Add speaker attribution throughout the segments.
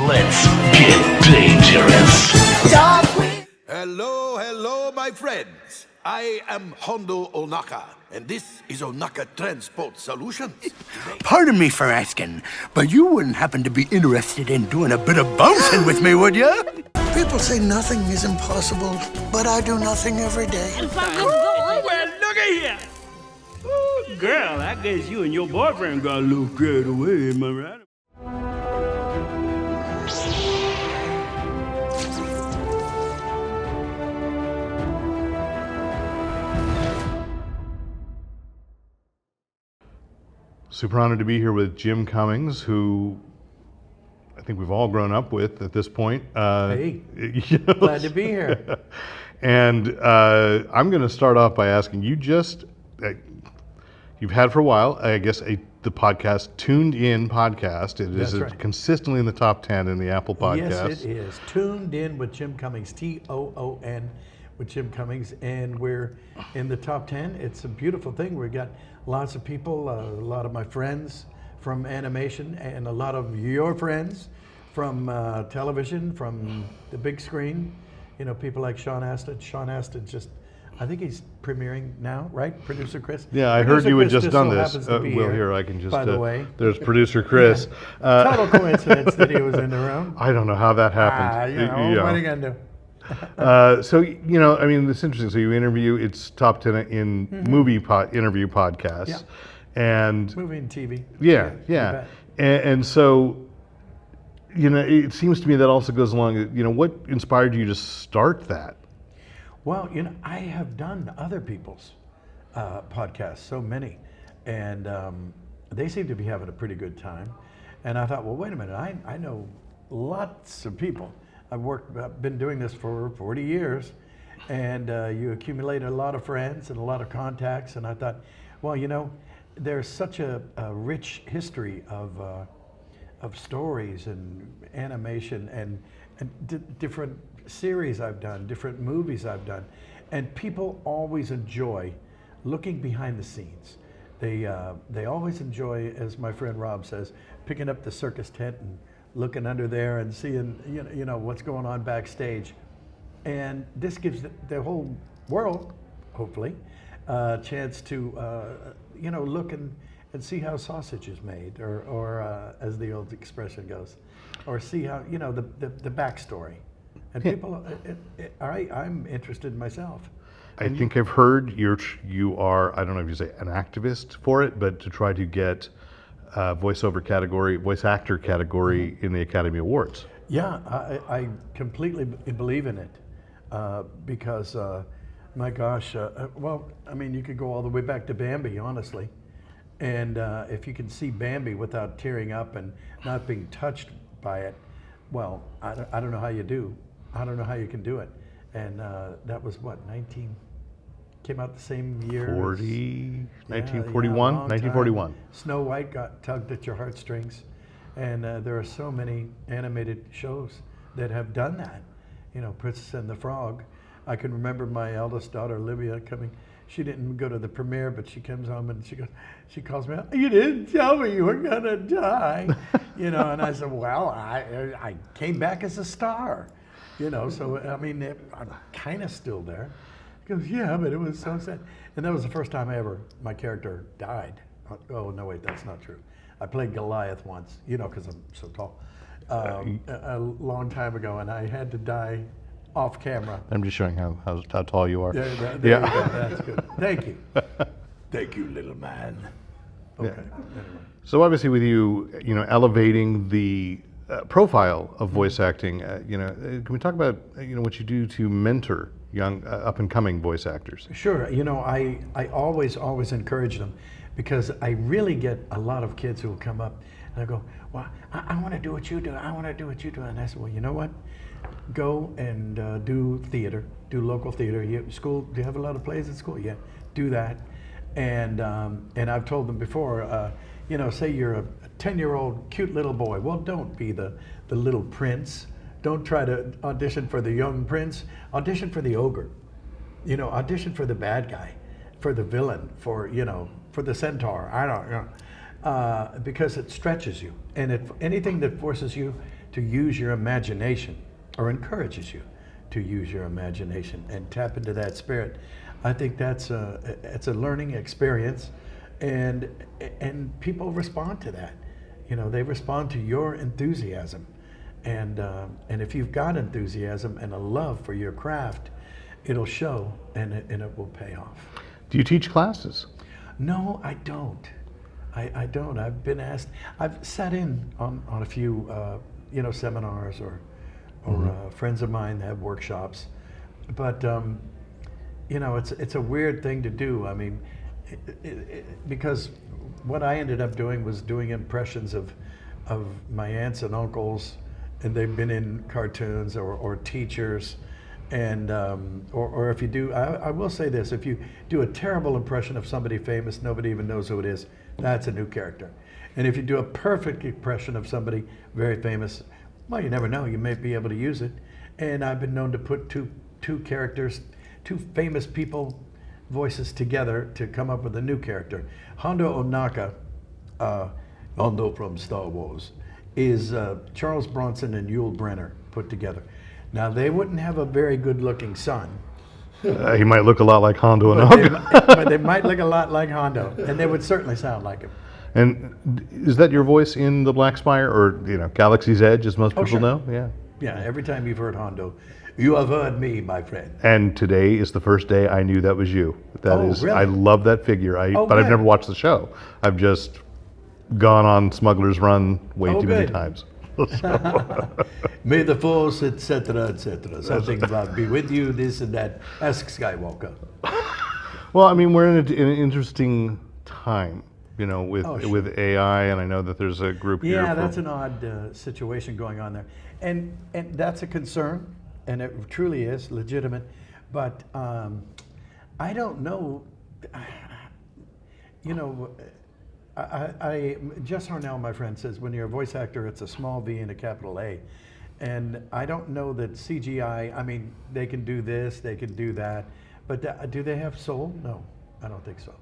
Speaker 1: Let's get dangerous.
Speaker 2: Darkwing.
Speaker 3: Hello, my friends. I am Hondo Ohnaka, and this is Ohnaka Transport Solutions.
Speaker 4: Pardon me for asking, but you wouldn't happen to be interested in doing a bit of bouncing with me, would you?
Speaker 5: People say nothing is impossible, but I do nothing every day.
Speaker 6: Well, look at here. Ooh, girl, I guess you and your boyfriend got a little carried away, am I right?
Speaker 7: Super honored to be here with Jim Cummings, who I think we've all grown up with at this point.
Speaker 8: Hey,
Speaker 7: you know,
Speaker 8: glad to be here.
Speaker 7: And I'm going to start off by asking you you've had for a while, I guess, the podcast, Toon'd In podcast. It is
Speaker 8: right.
Speaker 7: consistently in the top 10 in the Apple Podcasts.
Speaker 8: Yes, it is. Toon'd In with Jim Cummings, Toon with Jim Cummings, and we're in the top 10. It's a beautiful thing. We've got lots of people, a lot of my friends from animation, and a lot of your friends from television, from the big screen. You know, people like Sean Astin. Sean Astin I think he's premiering now, right? Producer Chris?
Speaker 7: Yeah, I heard you had just done this.
Speaker 8: Well,
Speaker 7: here I can just,
Speaker 8: by the way.
Speaker 7: There's producer Chris.
Speaker 8: Yeah. Total coincidence that he was in the room.
Speaker 7: I don't know how that happened.
Speaker 8: What are you going to do?
Speaker 7: So, you know, I mean, it's interesting. So you interview, it's top 10 in interview podcasts.
Speaker 8: Yeah.
Speaker 7: And
Speaker 8: movie and TV.
Speaker 7: Yeah. And so, you know, it seems to me that also goes along, you know, what inspired you to start that?
Speaker 8: Well, you know, I have done other people's podcasts, so many, and they seem to be having a pretty good time. And I thought, well, wait a minute, I know lots of people. I've been doing this for 40 years, and you accumulate a lot of friends and a lot of contacts. And I thought, well, you know, there's such a rich history of stories and animation and different series I've done, different movies I've done, and people always enjoy looking behind the scenes. They always enjoy, as my friend Rob says, picking up the circus tent and looking under there and seeing you know what's going on backstage, and this gives the whole world, hopefully, a chance to you know look and see how sausage is made, or as the old expression goes, or see how you know the backstory. And people, I'm interested interested myself.
Speaker 7: I think I've heard you are, I don't know if you say an activist for it, but to try to get voice actor category in the Academy Awards.
Speaker 8: Yeah, I completely believe in it because, my gosh, well, I mean, you could go all the way back to Bambi, honestly. And if you can see Bambi without tearing up and not being touched by it, well, I don't know how you do. I don't know how you can do it. And that was what, came out the same year?
Speaker 7: 1941? 1941.
Speaker 8: Snow White got tugged at your heartstrings. And there are so many animated shows that have done that. You know, Princess and the Frog. I can remember my eldest daughter, Olivia, coming. She didn't go to the premiere, but she comes home and she calls me up. You didn't tell me you were gonna die, you know. And I said, well, I came back as a star, you know. So I mean, I'm kind of still there. He goes, yeah, but it was so sad. And that was the first time my character died. Oh no, wait, that's not true. I played Goliath once, you know, because I'm so tall, a long time ago, and I had to die off camera.
Speaker 7: I'm just showing how tall you are.
Speaker 8: There you go. That's good. Thank you. Thank you, little man. Okay.
Speaker 7: Yeah.
Speaker 8: Anyway.
Speaker 7: So obviously, with you know, elevating the profile of voice acting, you know, can we talk about you know what you do to mentor young up and coming voice actors?
Speaker 8: Sure. You know, I always encourage them, because I really get a lot of kids who will come up and I go, well, I want to do what you do. I want to do what you do. And I said, well, you know what? Go and do theater, do local theater. Do you have a lot of plays at school? Yeah, do that. And I've told them before, you know, say you're a 10-year-old cute little boy. Well, don't be the little prince. Don't try to audition for the young prince. Audition for the ogre. You know, audition for the bad guy, for the villain, for the centaur. I don't know. Because it stretches you. And if anything that forces you to use your imagination, or encourages you to use your imagination and tap into that spirit. I think it's a learning experience, and people respond to that. You know, they respond to your enthusiasm, and if you've got enthusiasm and a love for your craft, it'll show, and it will pay off.
Speaker 7: Do you teach classes?
Speaker 8: No, I don't. I don't. I've been asked. I've sat in on a few seminars or friends of mine have workshops, but it's a weird thing to do. I mean, because what I ended up doing was doing impressions of my aunts and uncles, and they've been in cartoons or teachers. And or if you do, I will say this: if you do a terrible impression of somebody famous, nobody even knows who it is. That's a new character. And if you do a perfect impression of somebody very famous, well, you never know. You may be able to use it. And I've been known to put two characters, two famous people voices together to come up with a new character. Hondo Ohnaka, Hondo from Star Wars, is Charles Bronson and Yul Brynner put together. Now, they wouldn't have a very good-looking son.
Speaker 7: He might look a lot like Hondo Ohnaka.
Speaker 8: But they might look a lot like Hondo, and they would certainly sound like him.
Speaker 7: And is that your voice in the Black Spire, or Galaxy's Edge, as most people
Speaker 8: sure.
Speaker 7: know? Yeah.
Speaker 8: Yeah, every time you've heard Hondo, you have heard me, my friend.
Speaker 7: And today is the first day I knew that was you.
Speaker 8: Really?
Speaker 7: I love that figure. But I've never watched the show. I've just gone on Smuggler's Run way too many times.
Speaker 8: May the Force, etc., etc. Something about be with you, this and that. Ask Skywalker.
Speaker 7: Well, I mean, we're in an interesting time, with
Speaker 8: sure.
Speaker 7: with AI, and I know that there's a group here.
Speaker 8: Yeah, that's an odd situation going on there, and that's a concern, and it truly is legitimate. But I don't know. I Jess Harnell, my friend, says when you're a voice actor, it's a small V and a capital A. And I don't know that CGI, I mean, they can do this, they can do that, but do they have soul? No, I don't think so.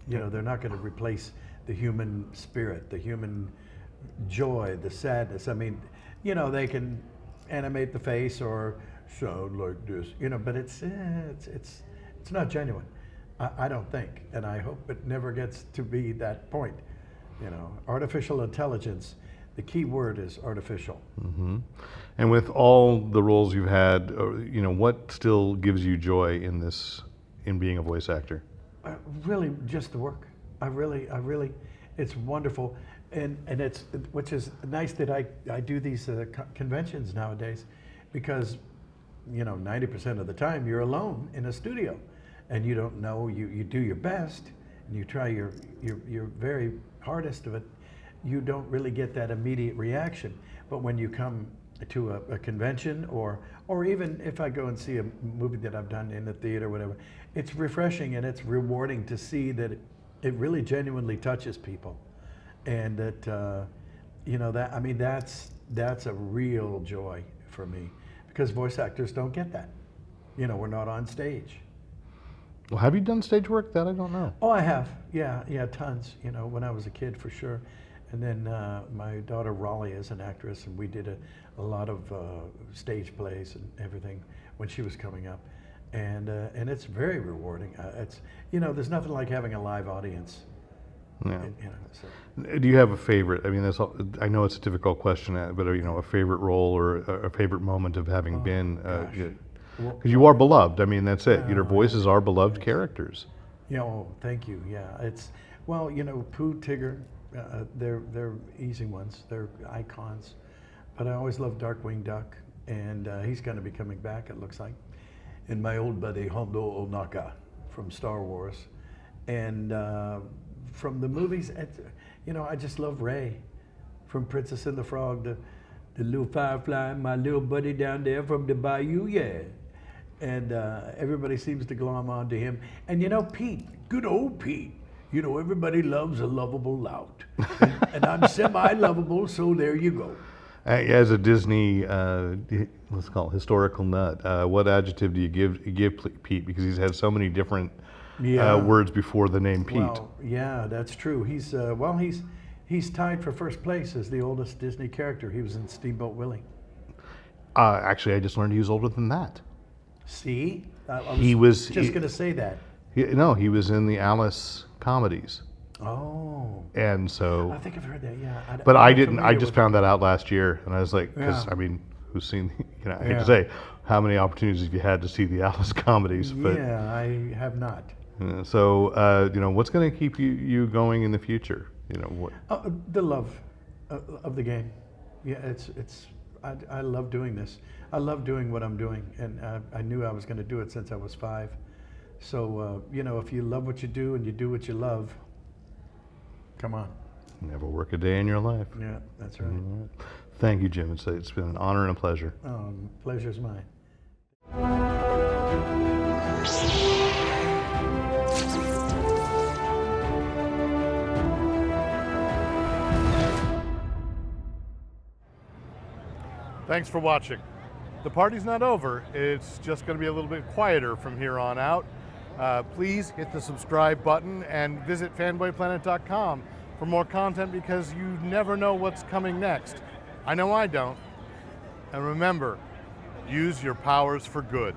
Speaker 8: They're not going to replace the human spirit, the human joy, the sadness. I mean, they can animate the face or sound like this, but it's not genuine. I don't think, and I hope it never gets to be that point. Artificial intelligence, the key word is artificial.
Speaker 7: Mm-hmm. And with all the roles you've had, what still gives you joy in being a voice actor?
Speaker 8: Really, just the work. I really, it's wonderful, and which is nice that I do these conventions nowadays, because 90% of the time you're alone in a studio. And you don't know, you do your best, and you try your very hardest of it, you don't really get that immediate reaction. But when you come to a convention, or even if I go and see a movie that I've done in the theater or whatever, it's refreshing and it's rewarding to see that it really genuinely touches people. And that, that's a real joy for me, because voice actors don't get that. We're not on stage.
Speaker 7: Well, have you done stage work? That I don't know.
Speaker 8: Oh, I have. Yeah, tons. When I was a kid, for sure. And then my daughter Raleigh is an actress, and we did a lot of stage plays and everything when she was coming up, and it's very rewarding. There's nothing like having a live audience.
Speaker 7: Yeah. Do you have a favorite? I mean, I know it's a difficult question, but a favorite role or a favorite moment of having been. Because you are beloved. I mean, that's it. Your voices are beloved characters.
Speaker 8: Thank you. Yeah, Pooh, Tigger, they're easy ones. They're icons. But I always loved Darkwing Duck, and he's going to be coming back, it looks like. And my old buddy Hondo Ohnaka from Star Wars, and from the movies, I just love Ray from Princess and the Frog. The little firefly, my little buddy down there from the bayou, yeah. And everybody seems to glom onto him. And Pete, good old Pete. Everybody loves a lovable lout. and I'm semi-lovable, so there you go.
Speaker 7: As a Disney, let's call it historical nut, what adjective do you give Pete? Because he's had so many different words before the name Pete.
Speaker 8: Well, yeah, that's true. He's He's tied for first place as the oldest Disney character. He was in Steamboat Willie.
Speaker 7: Actually, I just learned he was older than that.
Speaker 8: See? I
Speaker 7: He was-
Speaker 8: just
Speaker 7: he-
Speaker 8: going to say that.
Speaker 7: No, he was in the Alice comedies.
Speaker 8: Oh.
Speaker 7: And so,
Speaker 8: I think I've heard that, yeah.
Speaker 7: but
Speaker 8: I'm
Speaker 7: I
Speaker 8: not
Speaker 7: didn't, I
Speaker 8: familiar
Speaker 7: just
Speaker 8: with-
Speaker 7: found that out last year, and I was like, because,
Speaker 8: Yeah.
Speaker 7: I mean, who's seen, you know, I hate
Speaker 8: Yeah.
Speaker 7: to say, how many opportunities have you had to see the Alice comedies? But,
Speaker 8: Yeah, I have not.
Speaker 7: so, you know, what's going to keep you going in the future? You know, what?
Speaker 8: The love of the game. Yeah, I love doing this. I love doing what I'm doing, and I knew I was going to do it since I was 5. So, you know, if you love what you do and you do what you love, come on.
Speaker 7: Never work a day in your life.
Speaker 8: Yeah, that's right.
Speaker 7: All right. Thank you, Jim. It's been an honor and a pleasure.
Speaker 8: Pleasure's mine.
Speaker 7: Thanks for watching. The party's not over. It's just going to be a little bit quieter from here on out. Please hit the subscribe button and visit fanboyplanet.com for more content, because you never know what's coming next. I know I don't. And remember, use your powers for good.